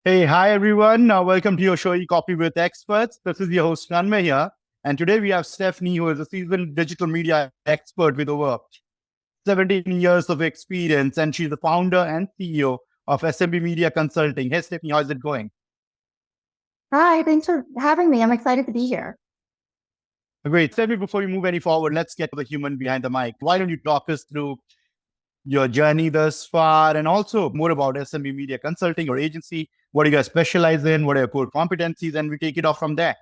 Hey, hi everyone. Welcome to your show, Copy with Experts. This is your host, Ranmay here. And today we have Stefanie, who is a seasoned digital media expert with over 17 years of experience. And she's the founder and CEO of SMB Media Consulting. Hey, Stephanie, how's it going? Hi, thanks for having me. I'm excited to be here. Great. Stephanie, before we move any forward, let's get to the human behind the mic. Why don't you talk us through your journey thus far and also more about SMB Media Consulting, your agency? What do you guys specialize in? What are your core competencies? And we take it off from there.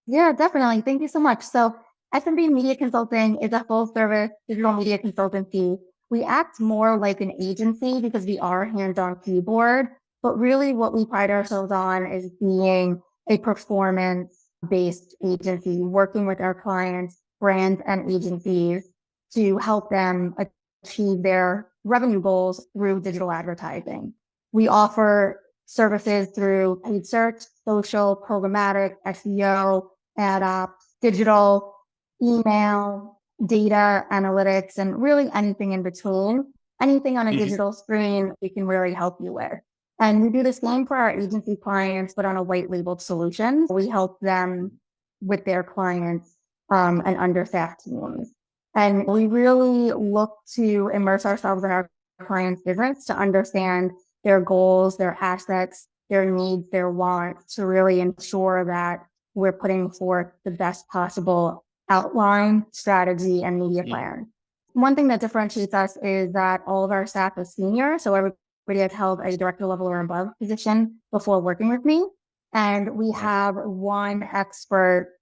Yeah, definitely. Thank you so much. So, SMB Media Consulting is a full service digital media consultancy. We act more like an agency because we are hands on keyboard, but really what we pride ourselves on is being a performance based agency, working with our clients, brands, and agencies to help them achieve their revenue goals through digital advertising. We offer services through paid search, social, programmatic, SEO, ad ops, digital, email, data analytics, and really anything in between. Anything on a digital screen, we can really help you with. And we do the same for our agency clients, but on a white labeled solution. We help them with their clients and understaffed teams. And we really look to immerse ourselves in our clients' business to understand their goals, their assets, their needs, their wants to really ensure that we're putting forth the best possible outline, strategy, and media plan. One thing that differentiates us is that all of our staff is senior. So everybody has held a director level or above position before working with me. And we have one expert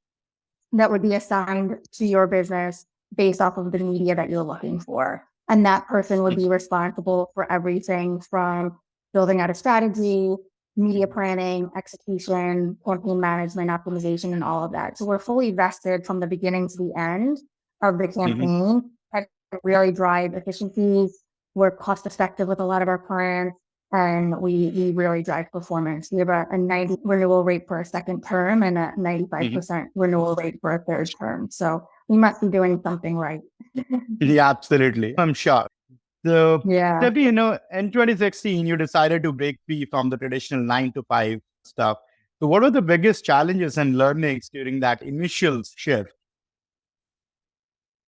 that would be assigned to your business based off of the media that you're looking for. And that person would be responsible for everything from building out a strategy, media planning, execution, campaign management, optimization, and all of that. So we're fully vested from the beginning to the end of the campaign and really drive efficiencies. We're cost effective with a lot of our clients and we really drive performance. We have a 90 renewal rate for a second term and a 95% renewal rate for a third term. So we must be doing something right. Yeah, absolutely. I'm sure. So, Yeah. Stephanie, in 2016, you decided to break free from the traditional 9 to 5 stuff. So, what were the biggest challenges and learnings during that initial shift?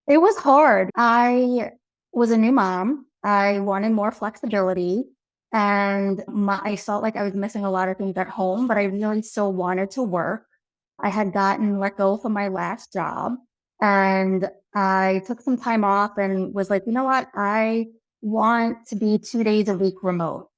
It was hard. I was a new mom. I wanted more flexibility and I felt like I was missing a lot of things at home, but I really still wanted to work. I had gotten let go from my last job and I took some time off and was like, you know what? I want to be 2 days a week remote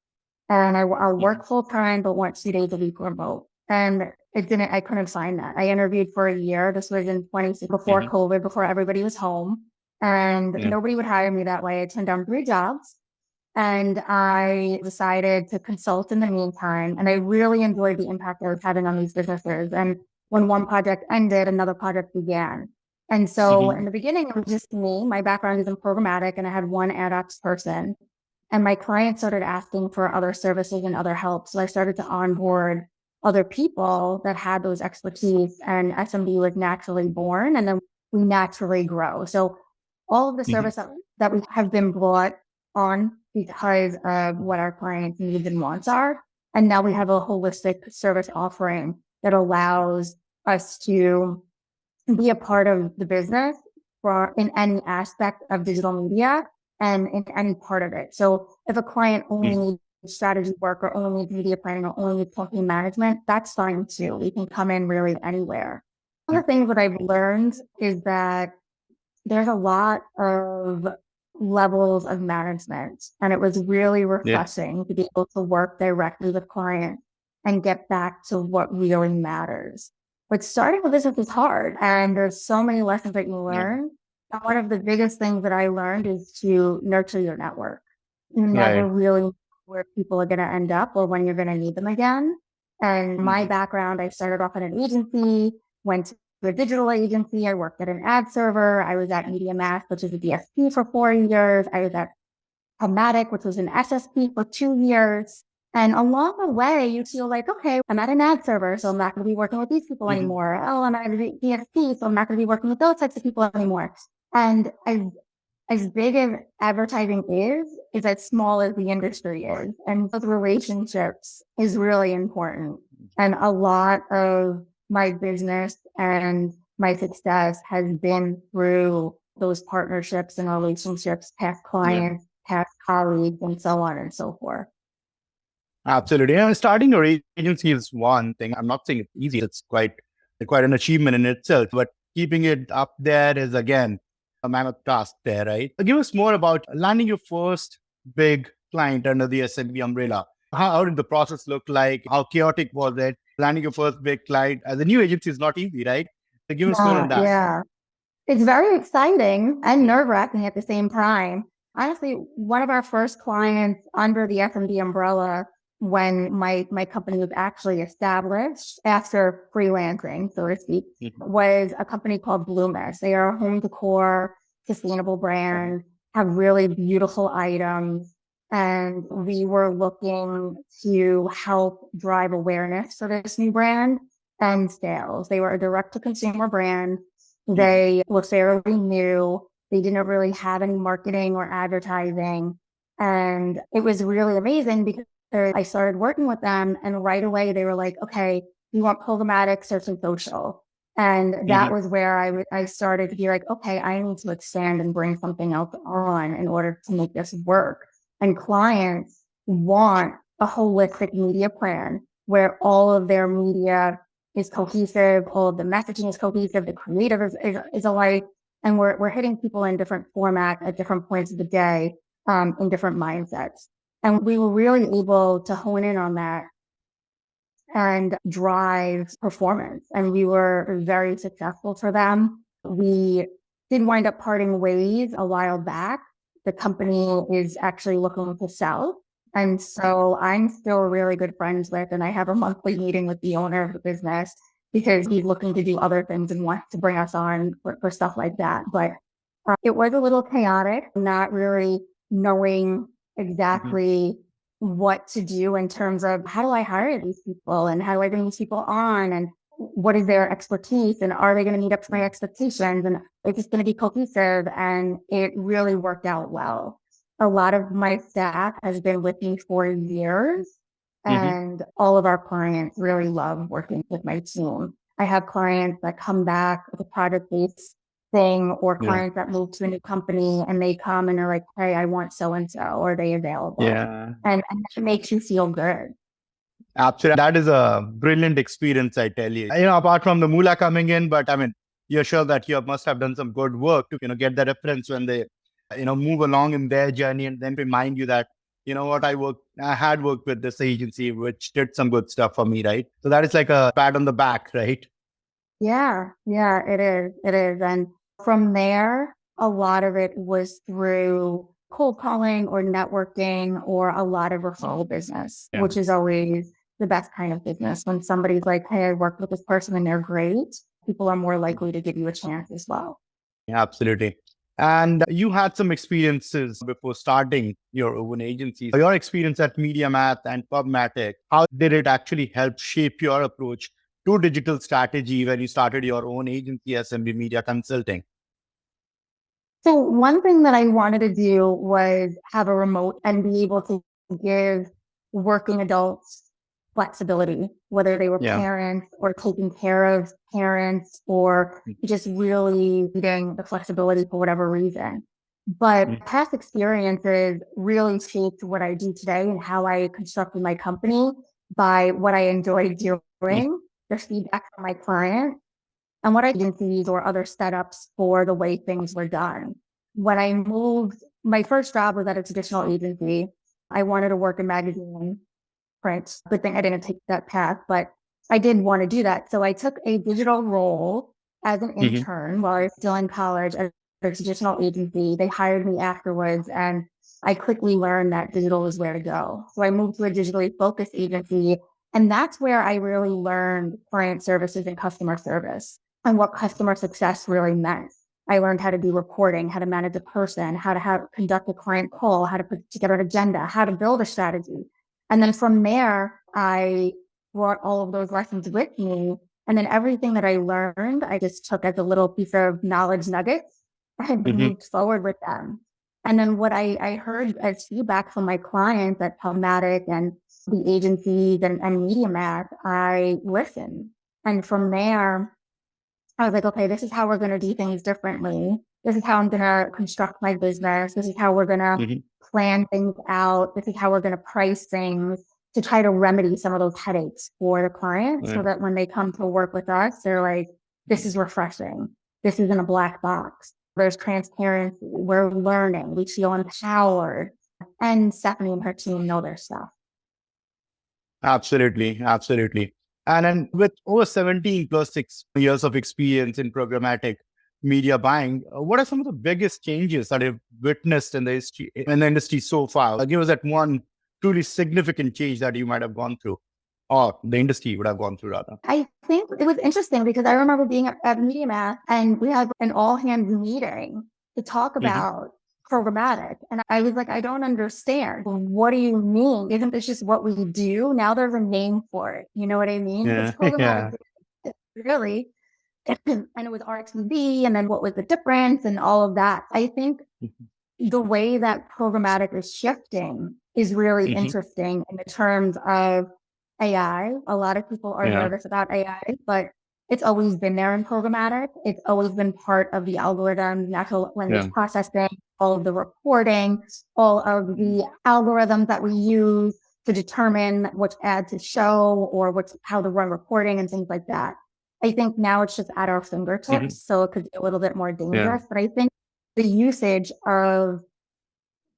and I'll work full time, but want 2 days a week remote. And I couldn't find that. I interviewed for a year. This was in 20 before COVID, before everybody was home and nobody would hire me that way. I turned down 3 jobs and I decided to consult in the meantime. And I really enjoyed the impact I was having on these businesses. And when one project ended, another project began. And so in the beginning, it was just me. My background is in programmatic and I had one ad ops person. And my clients started asking for other services and other help. So I started to onboard other people that had those expertise and SMB was naturally born and then we naturally grow. So all of the service that we have been brought on because of what our clients' needs and wants are. And now we have a holistic service offering that allows us to be a part of the business for in any aspect of digital media and in any part of it. So if a client only needs strategy work or only needs media planning or only needs campaign management, that's fine too. We can come in really anywhere. One of the things that I've learned is that there's a lot of levels of management and it was really refreshing to be able to work directly with clients and get back to what really matters. But starting a business is hard and there's so many lessons that you learn. And one of the biggest things that I learned is to nurture your network. You never really know where people are going to end up or when you're going to need them again. And my background, I started off at an agency, went to a digital agency. I worked at an ad server. I was at Media Mass, which is a DSP for 4 years. I was at Programmatic, which was an SSP for 2 years. And along the way, you feel like, okay, I'm at an ad server, so I'm not going to be working with these people anymore. Oh, I'm at a DSP, so I'm not going to be working with those types of people anymore. And I as big as advertising is as small as the industry is. And those relationships is really important. And a lot of my business and my success has been through those partnerships and relationships, past clients, past colleagues, and so on and so forth. Absolutely. Starting your agency is one thing. I'm not saying it's easy. It's quite an achievement in itself, but keeping it up there is again a mammoth task there, right? Give us more about landing your first big client under the SMB umbrella. How did the process look like? How chaotic was it? Landing your first big client as a new agency is not easy, right? So give us more on that. Yeah. It's very exciting and nerve-wracking at the same time. Honestly, one of our first clients under the F&B umbrella when my company was actually established after freelancing, so to speak, was a company called Bloomis. They are a home decor, sustainable brand, have really beautiful items. And we were looking to help drive awareness for this new brand and sales. They were a direct-to-consumer brand. They were fairly new. They didn't really have any marketing or advertising. And it was really amazing because I started working with them and right away they were like, okay, we want programmatic search and social. And that was where I started to be like, okay, I need to expand and bring something else on in order to make this work. And clients want a holistic media plan where all of their media is cohesive, all of the messaging is cohesive, the creative is alike, and we're hitting people in different format at different points of the day, in different mindsets. And we were really able to hone in on that and drive performance. And we were very successful for them. We did wind up parting ways a while back. The company is actually looking to sell. And so I'm still really good friends with, and I have a monthly meeting with the owner of the business because he's looking to do other things and wants to bring us on for stuff like that. But it was a little chaotic, not really knowing exactly what to do in terms of how do I hire these people and how do I bring these people on and what is their expertise and are they going to meet up to my expectations and it's just going to be cohesive, and it really worked out well. A lot of my staff has been with me for years and all of our clients really love working with my team. I have clients that come back with a project-based thing or clients that move to a new company and they come and are like, hey, I want so-and-so, or are they available? And it makes you feel good. Absolutely. That is a brilliant experience, I tell you. Apart from the moolah coming in, but I mean, you're sure that you must have done some good work to, get the reference when they, move along in their journey and then remind you that, what I had worked with this agency, which did some good stuff for me, right? So that is like a pat on the back, right? Yeah, it is. It is. And from there, a lot of it was through cold calling or networking or a lot of referral business, which is always the best kind of business. When somebody's like, hey, I worked with this person and they're great, people are more likely to give you a chance as well. Yeah, absolutely. And you had some experiences before starting your own agency. Your experience at MediaMath and Pubmatic, how did it actually help shape your approach to digital strategy when you started your own agency, SMB Media Consulting? So one thing that I wanted to do was have a remote and be able to give working adults flexibility, whether they were parents or taking care of parents or just really needing the flexibility for whatever reason. But past experiences really shaped what I do today and how I constructed my company by what I enjoy doing, the feedback from my clients, and what agencies or other setups for the way things were done. When I moved, my first job was at a traditional agency. I wanted to work in magazine print. Good thing I didn't take that path, but I did want to do that. So I took a digital role as an intern while I was still in college at a traditional agency. They hired me afterwards, and I quickly learned that digital is where to go. So I moved to a digitally focused agency, and that's where I really learned client services and customer service and what customer success really meant. I learned how to do reporting, how to manage a person, how to conduct a client call, how to put together an agenda, how to build a strategy. And then from there, I brought all of those lessons with me. And then everything that I learned, I just took as a little piece of knowledge nuggets and we Hmm. moved forward with them. And then what I heard as feedback from my clients at Programmatic and the agencies and Media Math, I listened. And from there, I was like, okay, this is how we're going to do things differently. This is how I'm going to construct my business. This is how we're going to Hmm. plan things out. This is how we're going to price things to try to remedy some of those headaches for the client so Yeah. that when they come to work with us, they're like, this is refreshing. This isn't a black box. There's transparency. We're learning. We feel empowered. And Stephanie and her team know their stuff. Absolutely, absolutely. And then with over 17 plus 6 years of experience in programmatic media buying, what are some of the biggest changes that you've witnessed in the industry so far? Give us that one truly significant change that you might have gone through, or the industry would have gone through rather. I think it was interesting because I remember being at Media Math and we had an all hands meeting to talk Hmm. about programmatic. And I was like, I don't understand. What do you mean? Isn't this just what we do? Now there's a name for it. You know what I mean? Because Yeah, programmatic yeah. really, and it was RTV and then what was the difference and all of that. I think the way that programmatic is shifting is really Hmm. interesting in the terms of AI. A lot of people are Yeah. nervous about AI, but it's always been there in programmatic. It's always been part of the algorithm, natural language Yeah. processing, all of the reporting, all of the algorithms that we use to determine which ad to show or how to run reporting and things like that. I think now it's just at our Hmm. fingertips, so it could be a little bit more Yeah. dangerous. But I think the usage of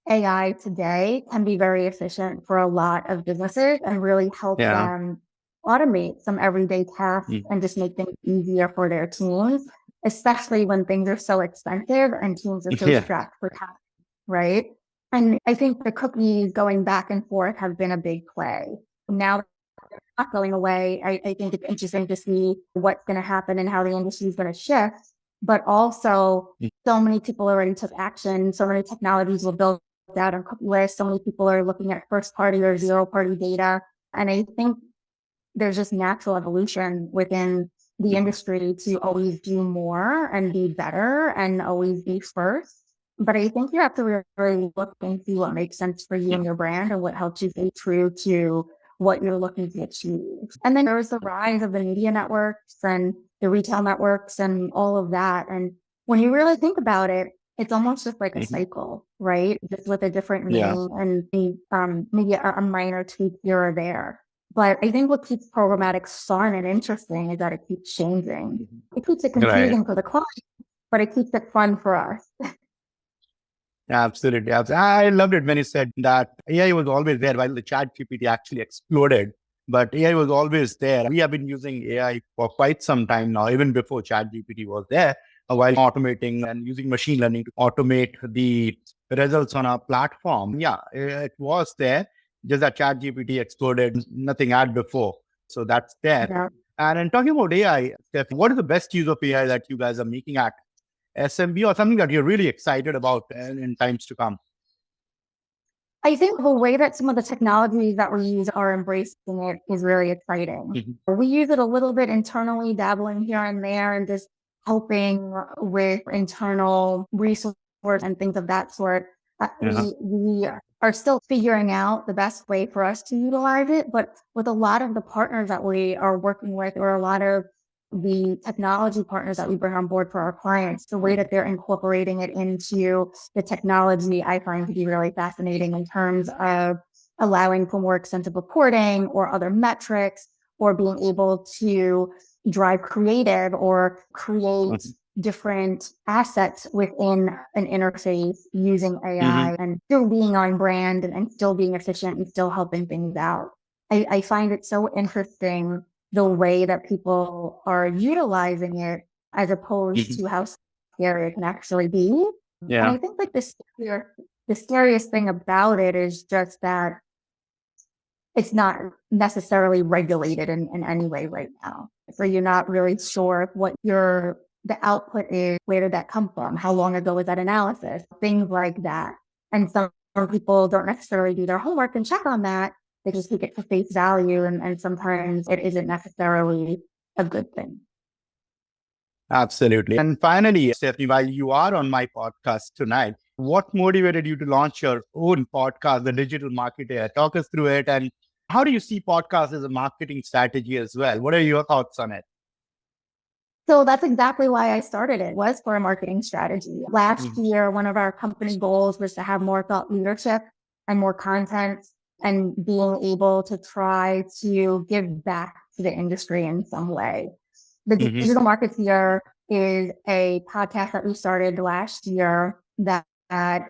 AI today can be very efficient for a lot of businesses and really help Yeah. them automate some everyday tasks Mm. and just make things easier for their teams, especially when things are so expensive and teams are so Yeah. strapped for time, right? And I think the cookies going back and forth have been a big play. Now that they're not going away, I think it's interesting to see what's going to happen and how the industry is going to shift. But also, Mm. so many people already took action. So many technologies were built out on cookie lists. So many people are looking at first party or zero party data. And I think there's just natural evolution within the Mhm. industry to always do more and be better and always be first. But I think you have to really look and see what makes sense for you Yeah. and your brand and what helps you stay true to what you're looking to achieve. And then there's the rise of the media networks and the retail networks and all of that. And when you really think about it, it's almost just like a Mhm. cycle, right? Just with a different Yeah. name and maybe a minor tweak here or there. But I think what keeps programmatic fun and interesting is that it keeps changing. Mhm. It keeps it Right. confusing for the client, but it keeps it fun for us. Absolutely. I loved it when you said that AI was always there while the chat GPT actually exploded. But AI was always there. We have been using AI for quite some time now, even before chat GPT was there, while automating and using machine learning to automate the results on our platform. Yeah, it was there. Just that chat GPT exploded, nothing had before. So that's there. Yeah. And in talking about AI, Steph, what is the best use of AI that you guys are making at SMB or something that you're really excited about in times to come? I think the way that some of the technologies that we use are embracing it is really exciting. Mhm. We use it a little bit internally, dabbling here and there, and just helping with internal resources and things of that sort. Uh-huh. We are still figuring out the best way for us to utilize it, but with a lot of the partners that we are working with, or a lot of the technology partners that we bring on board for our clients, the way that they're incorporating it into the technology, I find to be really fascinating in terms of allowing for more extensive reporting or other metrics, or being able to drive creative or create Mhm. different assets within an interface using Mhm. AI and still being on brand and still being efficient and still helping things out. I find it so interesting the way that people are utilizing it as opposed Mhm. to how scary it can actually be. And Yeah. I think like the scariest thing about it is just that it's not necessarily regulated in any way right now. So you're not really sure what the output is, where did that come from? How long ago was that analysis? Things like that. And some people don't necessarily do their homework and check on that. They just take it for face value and sometimes it isn't necessarily a good thing. Absolutely. And finally, Stephanie, while you are on my podcast tonight, what motivated you to launch your own podcast, The Digital Marketer? Talk us through it. And how do you see podcast as a marketing strategy as well? What are your thoughts on it? So that's exactly why I started it, was for a marketing strategy. Last Mhm. year, one of our company goals was to have more thought leadership and more content and being able to try to give back to the industry in some way. The Mhm. Digital Marketeer is a podcast that we started last year that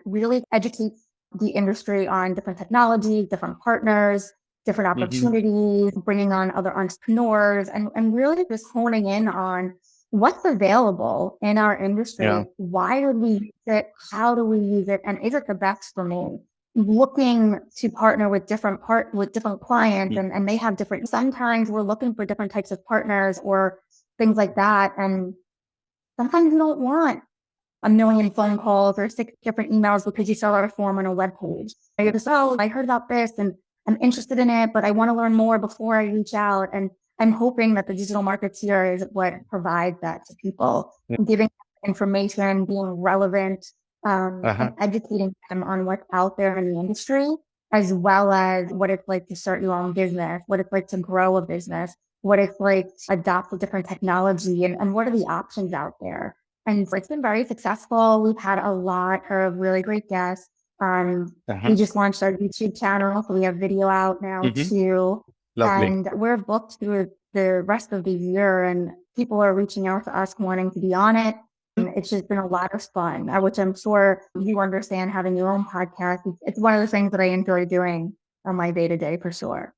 really educates the industry on different technologies, different partners, different Mhm. opportunities, bringing on other entrepreneurs, and really just honing in on what's available in our Yeah. industry. Why do we use it? How do we use it? And is it the best for me? Looking to partner with different clients, and they have different, sometimes we're looking for different types of partners or things like that. And sometimes you don't want a million phone calls or 6 different emails because you saw our form on a web page. You're just, oh, I heard about this and I'm interested in it, but I want to learn more before I reach out. And I'm hoping that the digital marketeer is what provides that to people, Yeah. giving information, being relevant, Uh-huh. and educating them on what's out there in the industry, as well as what it's like to start your own business, what it's like to grow a business, what it's like to adopt a different technology, and what are the options out there. And it's been very successful. We've had a lot of really great guests. We Uh-huh. just launched our YouTube channel, so we have video out now Mhm. too. Lovely. And we're booked through the rest of the year, and people are reaching out to us wanting to be on it. And it's just been a lot of fun, which I'm sure you understand, having your own podcast. It's one of the things that I enjoy doing on my day to day for sure.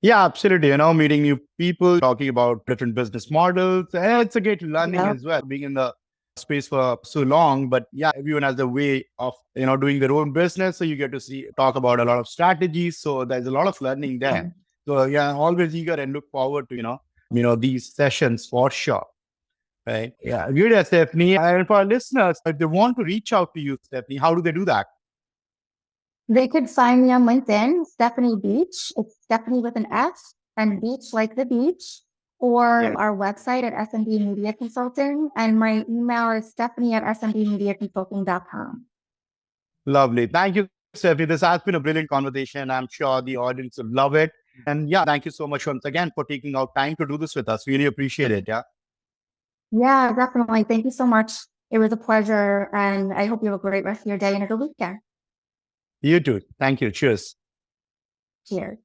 Yeah, absolutely. Meeting new people, talking about different business models. It's a great learning Yeah. as well, being in the space for so long. But yeah, everyone has a way of, doing their own business. So you get to talk about a lot of strategies. So there's a lot of learning there. So yeah, always eager and look forward to, these sessions for sure. Right. Yeah. Good, Stephanie. And for our listeners, if they want to reach out to you, Stephanie, how do they do that? They could find me on LinkedIn, Stefanie Beach. It's Stephanie with an F and beach like the beach, Yeah. or our website at SMB Media Consulting. And my email is stephanie@smbmediaconsulting.com. Lovely. Thank you, Stephanie. This has been a brilliant conversation. I'm sure the audience will love it. And yeah, thank you so much once again for taking out time to do this with us. Really appreciate it. Yeah. Yeah, definitely. Thank you so much. It was a pleasure. And I hope you have a great rest of your day and a good weekend. You too. Thank you. Cheers. Cheers.